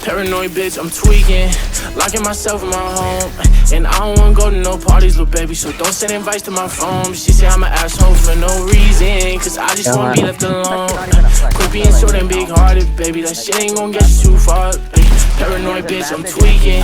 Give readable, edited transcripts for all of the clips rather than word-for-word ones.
Paranoid bitch, I'm tweaking, locking myself in my home. And I don't wanna go to no parties, little baby, so don't send invites to my phone. She say I'm an asshole for no reason, cause I just wanna be left alone. Quit being so damn big-hearted, baby, that shit ain't gon' get you too far. Paranoid bitch, I'm tweaking,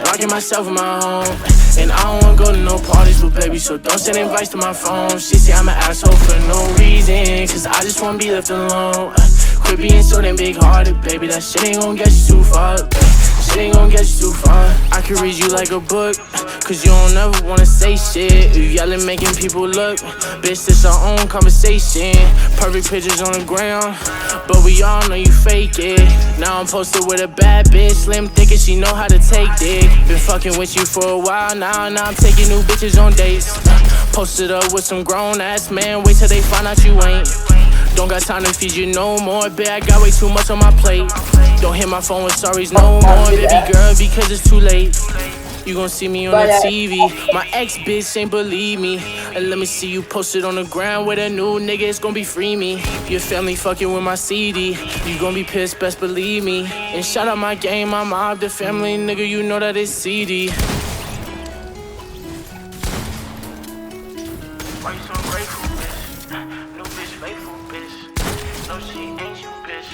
locking myself in my home. And I don't wanna go to no parties, little baby, so don't send invites to my phone. She say I'm an asshole for no reason, cause I just wanna be left alone. Quit being so damn big-hearted, baby, that shit ain't gon' get you too far. Shit ain't gon' get you too far. I can read you like a book, cause you don't ever wanna say shit. You yelling, making people look. Bitch, this our own conversation. Perfect pictures on the ground, but we all know you fake it. Now I'm posted with a bad bitch, slim thick and she know how to take dick. Been fucking with you for a while now I'm taking new bitches on dates. Posted up with some grown-ass man, wait till they find out you ain't. Don't got time to feed you no more, bitch, I got way too much on my plate. Don't hit my phone with sorries no more, baby girl, because it's too late. You gon' see me on the TV, my ex-bitch ain't believe me. And let me see you posted on the ground with a new nigga, it's gon' be free me. Your family fucking with my CD, you gon' be pissed, best believe me. And shout out my game, my mob, the family, nigga, you know that it's CD. Why you so grateful, bitch? No bitch faithful, bitch. No, she ain't you, bitch,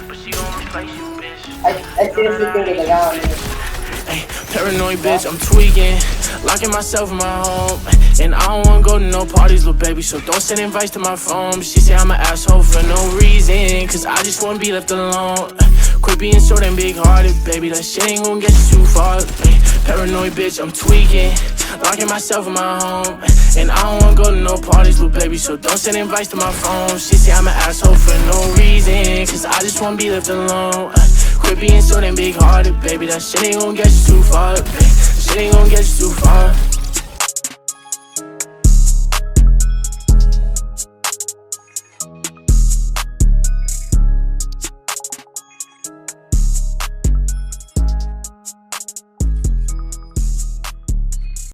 but she gon' replace you, bitch. Ay, paranoid bitch, I'm tweaking, locking myself in my home. And I don't wanna go to no parties, little baby, so don't send invites to my phone. She say I'm an asshole for no reason, cause I just wanna be left alone. Quit being so damn big-hearted, baby, that shit ain't gon' get you too far. Ay, paranoid bitch, I'm tweaking, locking myself in my home. And I don't wanna go to no parties, little baby, so don't send invites to my phone. She say I'm an asshole for no reason, cause I just wanna be left alone. Quit being so damn big-hearted, baby, that shit ain't gon' get you too far. Shit ain't gon' get you too far.